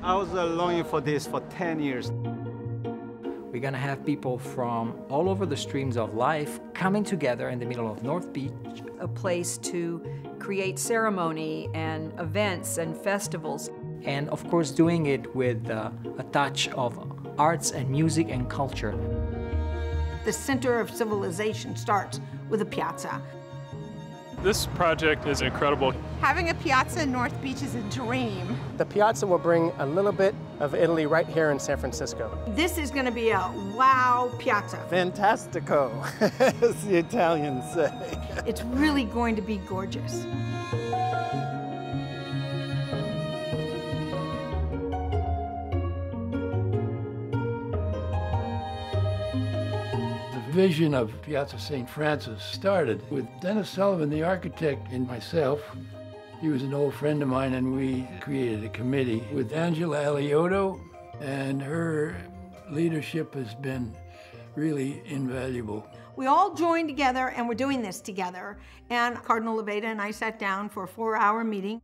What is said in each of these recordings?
I was longing for this for 10 years. We're gonna have people from all over the streams of life coming together in the middle of North Beach. A place to create ceremony and events and festivals. And of course doing it with a touch of arts and music and culture. The center of civilization starts with a piazza. This project is incredible. Having a piazza in North Beach is a dream. The piazza will bring a little bit of Italy right here in San Francisco. This is going to be a wow piazza. Fantastico, as the Italians say. It's really going to be gorgeous. The vision of Piazza St. Francis started with Dennis Sullivan, the architect, and myself. He was an old friend of mine, and we created a committee with Angela Aliotto, and her leadership has been really invaluable. We all joined together and we're doing this together. And Cardinal Levada and I sat down for a 4-hour meeting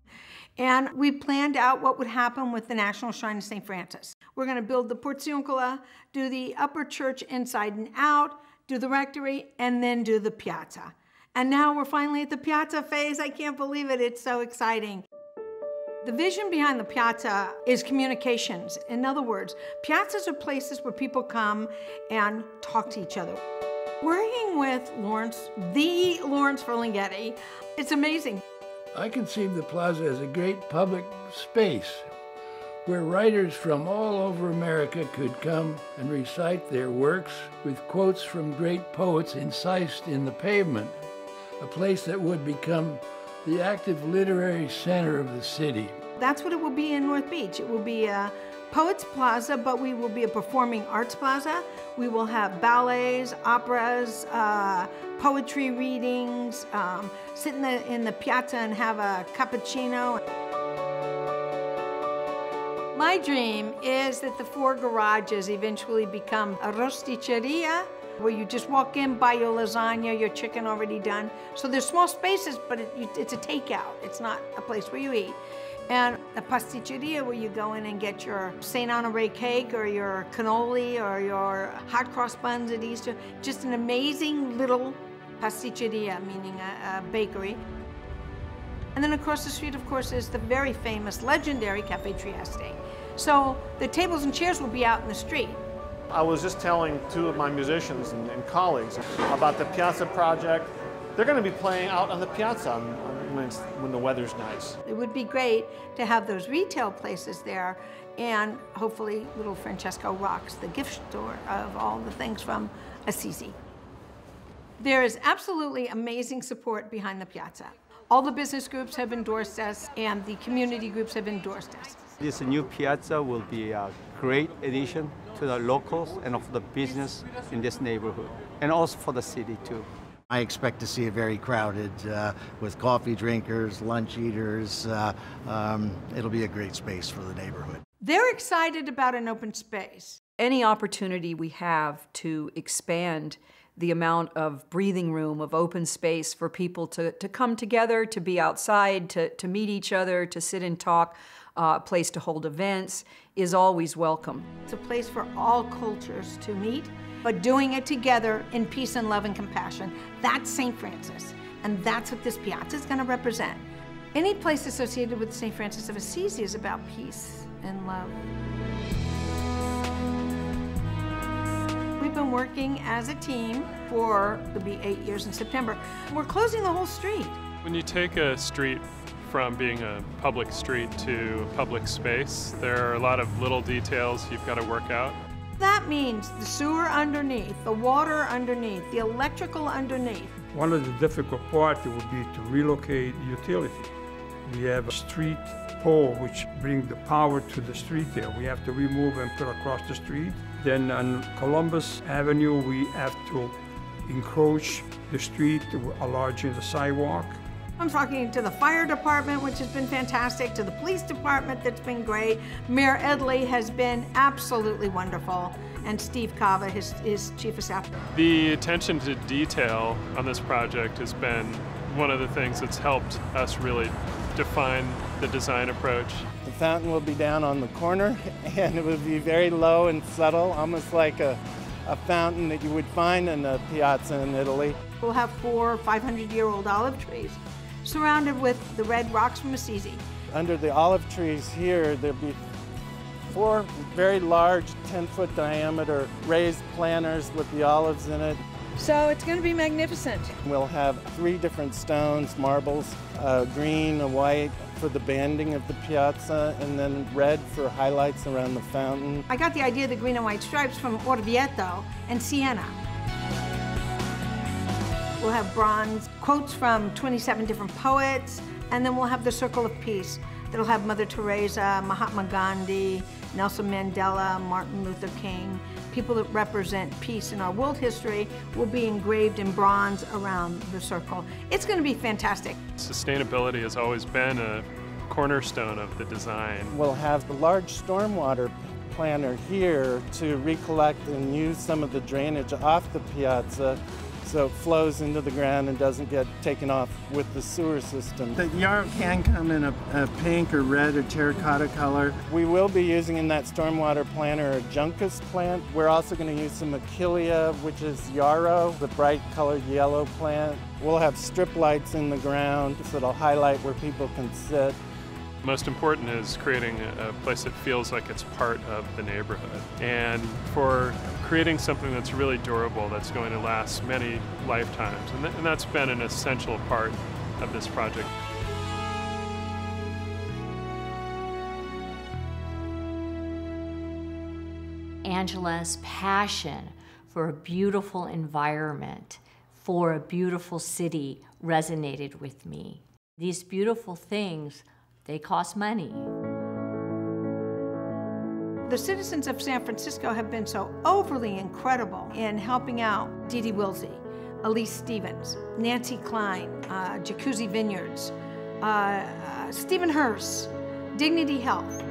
and we planned out what would happen with the National Shrine of St. Francis. We're going to build the Portiuncula, do the upper church inside and out, do the rectory, and then do the piazza. And now we're finally at the piazza phase. I can't believe it. It's so exciting. The vision behind the piazza is communications. In other words, piazzas are places where people come and talk to each other. Working with Lawrence, the Lawrence Ferlinghetti, it's amazing. I conceive the plaza as a great public space where writers from all over America could come and recite their works with quotes from great poets incised in the pavement, a place that would become the active literary center of the city. That's what it will be in North Beach. It will be a Poets Plaza, but we will be a performing arts plaza. We will have ballets, operas, poetry readings, sit in the piazza and have a cappuccino. My dream is that the 4 garages eventually become a rosticceria, where you just walk in, buy your lasagna, your chicken already done. So there's small spaces, but it's a takeout. It's not a place where you eat. And a pasticceria where you go in and get your St. Honoré cake or your cannoli or your hot cross buns at Easter. Just an amazing little pasticceria, meaning a bakery. And then across the street, of course, is the very famous, legendary Cafe Trieste. So the tables and chairs will be out in the street. I was just telling 2 of my musicians and colleagues about the Piazza project. They're going to be playing out on the piazza when the weather's nice. It would be great to have those retail places there, and hopefully little Francesco Rocks, the gift store of all the things from Assisi. There is absolutely amazing support behind the piazza. All the business groups have endorsed us, and the community groups have endorsed us. This new piazza will be a great addition to the locals and of the business in this neighborhood, and also for the city too. I expect to see it very crowded with coffee drinkers, lunch eaters. It'll be a great space for the neighborhood. They're excited about an open space. Any opportunity we have to expand the amount of breathing room, of open space for people to come together, to be outside, to meet each other, to sit and talk, a place to hold events, is always welcome. It's a place for all cultures to meet, but doing it together in peace and love and compassion. That's St. Francis, and that's what this piazza is going to represent. Any place associated with St. Francis of Assisi is about peace and love. We've been working as a team for, it'll be 8 years in September. We're closing the whole street. When you take a street from being a public street to public space, there are a lot of little details you've got to work out. That means the sewer underneath, the water underneath, the electrical underneath. One of the difficult parts would be to relocate utility. We have a street pole which brings the power to the street there. We have to remove and put across the street. Then on Columbus Avenue, we have to encroach the street, enlarging the sidewalk. I'm talking to the fire department, which has been fantastic, to the police department, that's been great. Mayor Edley has been absolutely wonderful, and Steve Cava, his chief of staff. The attention to detail on this project has been one of the things that's helped us really define the design approach. The fountain will be down on the corner, and it will be very low and subtle, almost like a fountain that you would find in a piazza in Italy. We'll have 400- or 500-year-old olive trees surrounded with the red rocks from Assisi. Under the olive trees here, there'll be 4 very large 10-foot diameter raised planters with the olives in it. So it's going to be magnificent. We'll have 3 different stones, marbles, green, a white for the banding of the piazza, and then red for highlights around the fountain. I got the idea of the green and white stripes from Orvieto and Siena. We'll have bronze quotes from 27 different poets, and then we'll have the Circle of Peace that'll have Mother Teresa, Mahatma Gandhi, Nelson Mandela, Martin Luther King. People that represent peace in our world history will be engraved in bronze around the circle. It's going to be fantastic. Sustainability has always been a cornerstone of the design. We'll have the large stormwater planter here to recollect and use some of the drainage off the piazza so it flows into the ground and doesn't get taken off with the sewer system. The yarrow can come in a pink or red or terracotta color. We will be using in that stormwater planter a juncus plant. We're also going to use some achillea, which is yarrow, the bright colored yellow plant. We'll have strip lights in the ground so it'll highlight where people can sit. Most important is creating a place that feels like it's part of the neighborhood. And for creating something that's really durable, that's going to last many lifetimes. And that's been an essential part of this project. Angela's passion for a beautiful environment, for a beautiful city resonated with me. These beautiful things, they cost money. The citizens of San Francisco have been so overly incredible in helping out Dee Dee Wilsey, Elise Stevens, Nancy Klein, Jacuzzi Vineyards, Stephen Hurst, Dignity Health,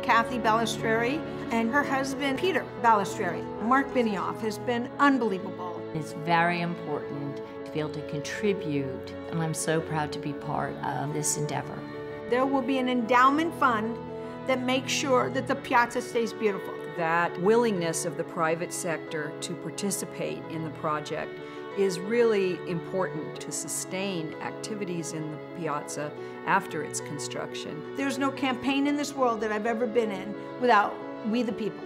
Kathy Balistreri, and her husband, Peter Balistreri. Mark Benioff has been unbelievable. It's very important to be able to contribute, and I'm so proud to be part of this endeavor. There will be an endowment fund that makes sure that the piazza stays beautiful. That willingness of the private sector to participate in the project is really important to sustain activities in the piazza after its construction. There's no campaign in this world that I've ever been in without we the people.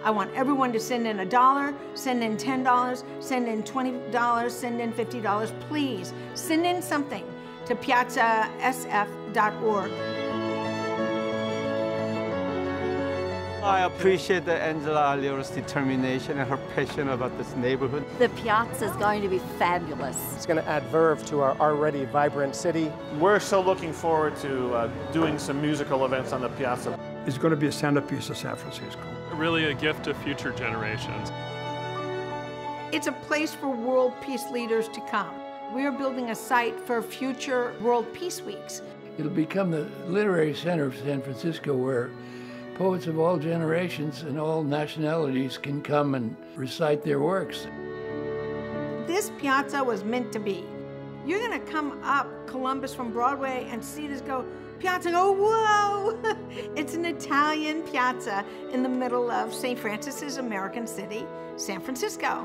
I want everyone to send in $1, send in $10, send in $20, send in $50. Please, send in something to piazzasf.org. I appreciate Angela Aliora's determination and her passion about this neighborhood. The piazza is going to be fabulous. It's going to add verve to our already vibrant city. We're so looking forward to doing some musical events on the piazza. It's going to be a centerpiece of San Francisco. Really a gift to future generations. It's a place for world peace leaders to come. We are building a site for future World Peace Weeks. It'll become the literary center of San Francisco where poets of all generations and all nationalities can come and recite their works. This piazza was meant to be. You're going to come up Columbus from Broadway and see this go, piazza, and go, whoa! It's an Italian piazza in the middle of St. Francis's American city, San Francisco.